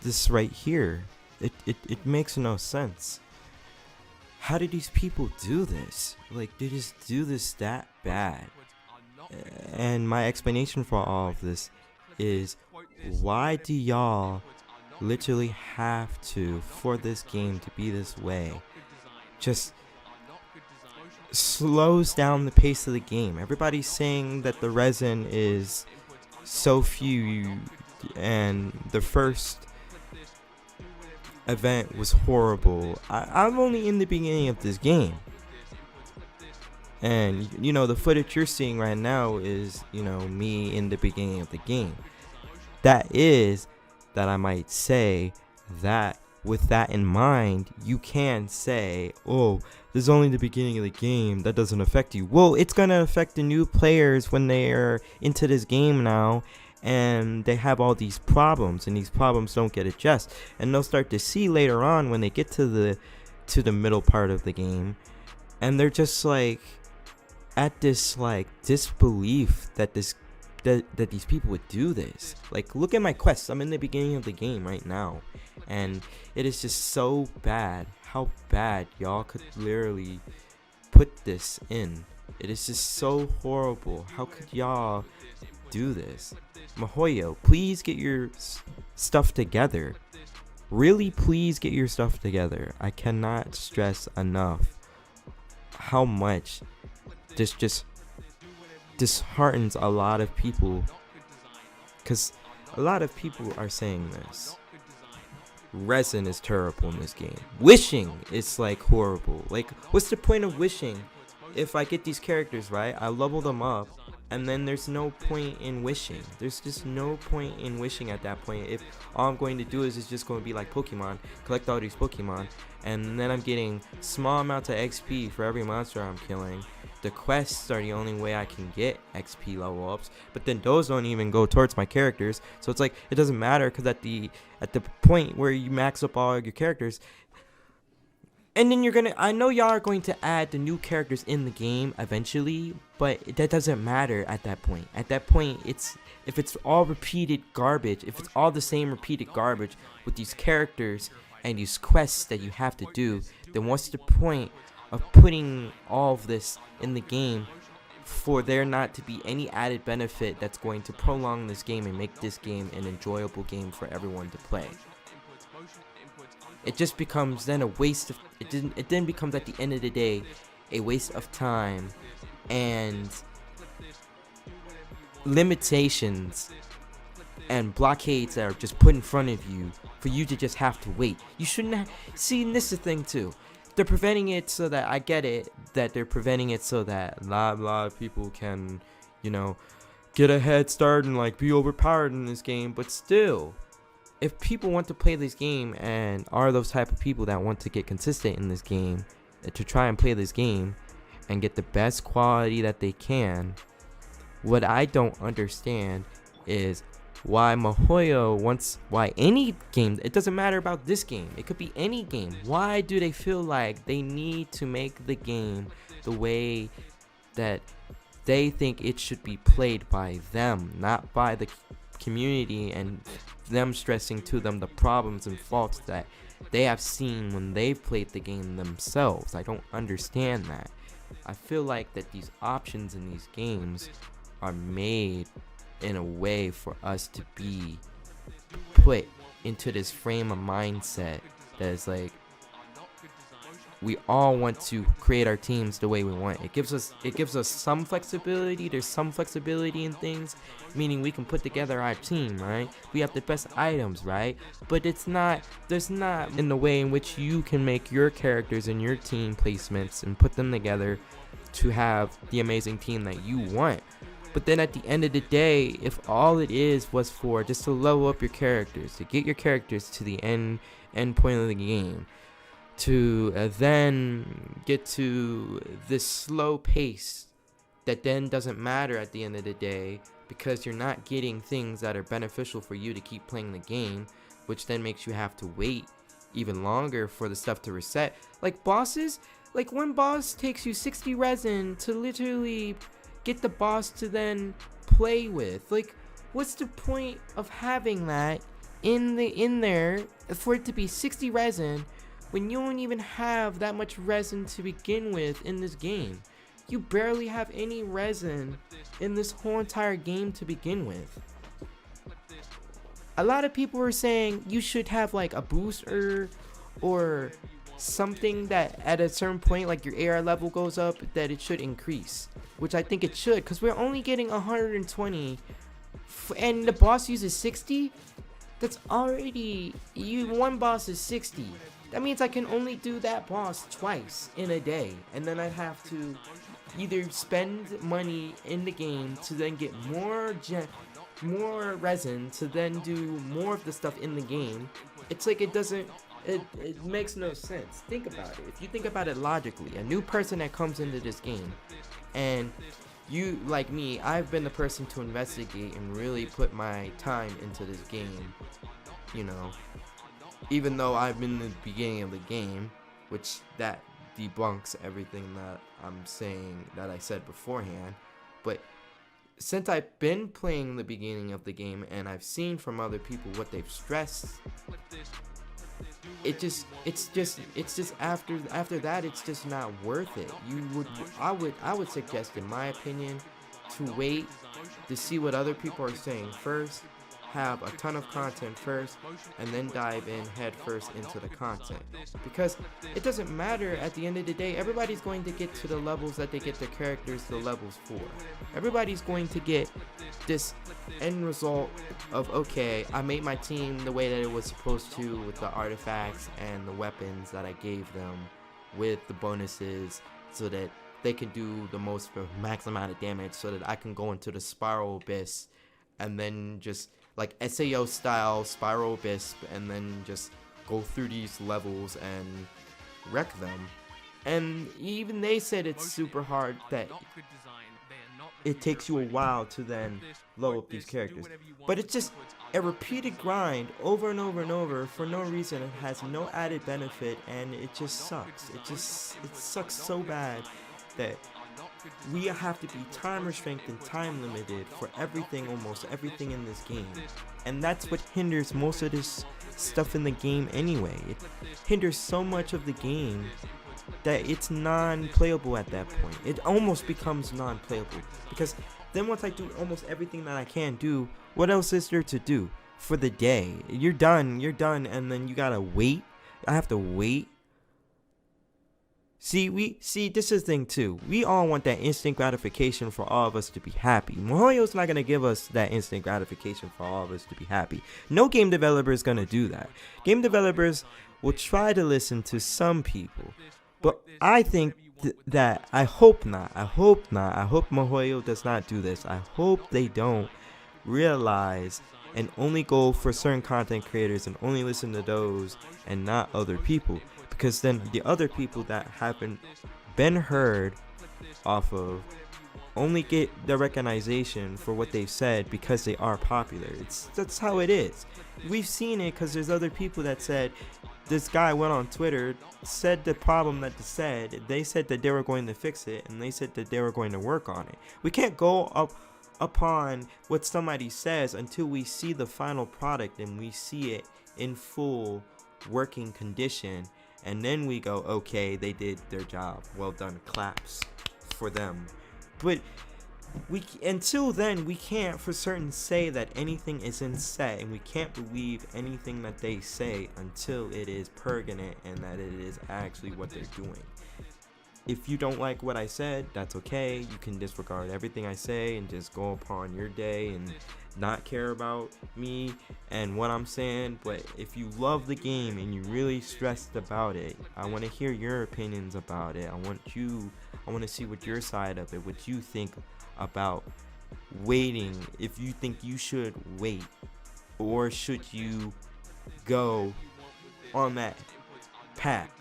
this right here. It makes no sense. How did these people do this? Like, they just do this that bad. And my explanation for all of this is, why do y'all literally have to, for this game to be this way, just slows down the pace of the game. Everybody's saying that the resin is so few, and the first event was horrible. I'm only in the beginning of this game, and the footage you're seeing right now is me in the beginning of the game. That I might say that with that in mind, you can say, oh, this is only the beginning of the game, that doesn't affect you. Well, it's gonna affect the new players when they are into this game now, and they have all these problems, and these problems don't get addressed, and they'll start to see later on when they get to the middle part of the game, and they're just like at this like disbelief that these people would do this. Like, look at my quests. I'm in the beginning of the game right now, and it is just so bad how bad y'all could literally put this in. It is just so horrible. How could y'all do this? Mihoyo, please get your stuff together. Really, please get your stuff together. I cannot stress enough how much this just disheartens a lot of people, because a lot of people are saying this. Resin is terrible in this game. Wishing is like horrible. Like, what's the point of wishing if I get these characters right, I level them up, and then there's no point in wishing? There's just no point in wishing at that point if all I'm going to do is just going to be like Pokemon, collect all these Pokemon, and then I'm getting small amounts of XP for every monster I'm killing. The quests are the only way I can get XP level ups, but then those don't even go towards my characters. So it's like, it doesn't matter, because at the point where you max up all your characters, and then I know y'all are going to add the new characters in the game eventually, but that doesn't matter at that point. At that point, if it's all repeated garbage, if it's all the same repeated garbage with these characters and these quests that you have to do, then what's the point of putting all of this in the game for there not to be any added benefit that's going to prolong this game and make this game an enjoyable game for everyone to play? It just becomes then a waste of it then becomes at the end of the day a waste of time and limitations and blockades that are just put in front of you for you to just have to wait. You shouldn't have see, and this is the thing too. They're preventing it so that, I get it, that they're preventing it so that a lot of people can, get a head start and like be overpowered in this game. But still, if people want to play this game and are those type of people that want to get consistent in this game, to try and play this game and get the best quality that they can, what I don't understand is why why any game, it doesn't matter about this game, it could be any game, why do they feel like they need to make the game the way that they think it should be played by them, not by the community, and them stressing to them the problems and faults that they have seen when they've played the game themselves? I don't understand that. I feel like that these options in these games are made in a way for us to be put into this frame of mindset that is like, we all want to create our teams the way we want. It gives us some flexibility. There's some flexibility in things, meaning we can put together our team, right? We have the best items, right? But there's not in the way in which you can make your characters and your team placements and put them together to have the amazing team that you want. But then at the end of the day, if all it was for just to level up your characters, to get your characters to the end point of the game, to then get to this slow pace that then doesn't matter at the end of the day, because you're not getting things that are beneficial for you to keep playing the game, which then makes you have to wait even longer for the stuff to reset. Like bosses, like one boss takes you 60 resin to literally get the boss to then play with. Like, what's the point of having that in there for it to be 60 resin when you don't even have that much resin to begin with in this game. You barely have any resin in this whole entire game to begin with. A lot of people are saying you should have like a booster or something that at a certain point, like your AR level goes up, that it should increase, which I think it should, because we're only getting 120 and the boss uses 60. That's already, one boss is 60. That means I can only do that boss twice in a day, and then I'd have to either spend money in the game to then get more resin to then do more of the stuff in the game. It's like it makes no sense. Think about it. If you think about it logically, a new person that comes into this game, and you, like me, I've been the person to investigate and really put my time into this game, you know, even though I've been in the beginning of the game, which that debunks everything that I'm saying that I said beforehand. But since I've been playing the beginning of the game and I've seen from other people what they've stressed, it's just after that it's just not worth it. I would suggest, in my opinion, to wait to see what other people are saying first, have a ton of content first, and then dive in head first into the content, because it doesn't matter. At the end of the day, everybody's going to get to the levels that they get their characters to levels for. Everybody's going to get this end result of, okay, I made my team the way that it was supposed to, with the artifacts and the weapons that I gave them, with the bonuses, so that they can do the most for max amount of damage, so that I can go into the spiral abyss and then just like SAO style spiral abyss, and then just go through these levels and wreck them. And even they said it's super hard, that it takes you a while to then level up these characters. But it's just a repeated grind over and over and over for no reason. It has no added benefit, and it just sucks. It sucks so bad that we have to be time restrained and time limited for everything, almost everything in this game. And that's what hinders most of this stuff in the game anyway. It hinders so much of the game that it's non-playable at that point. It almost becomes non-playable, because then once I do almost everything that I can do, what else is there to do for the day? You're done, and then you gotta wait. I have to wait. See, this is the thing too. We all want that instant gratification for all of us to be happy. MiHoYo's not going to give us that instant gratification for all of us to be happy. No game developer is going to do that. Game developers will try to listen to some people. But I think that, I hope not. I hope MiHoYo does not do this. I hope they don't realize and only go for certain content creators and only listen to those and not other people. Because then the other people that haven't been heard off of only get the recognition for what they've said because they are popular. That's how it is. We've seen it, because there's other people that said, this guy went on Twitter, said the problem that they said that they were going to fix it, and they said that they were going to work on it. We can't go upon what somebody says until we see the final product and we see it in full working condition. And then we go, okay, they did their job. Well done. Claps for them. But until then, we can't for certain say that anything isn't set, and we can't believe anything that they say until it is pertinent and that it is actually what they're doing. If you don't like what I said, that's okay. You can disregard everything I say and just go upon your day and not care about me and what I'm saying. But if you love the game and you're really stressed about it, I want to hear your opinions about it. I want to see what your side of it, what you think about waiting, if you think you should wait, or should you go on that path.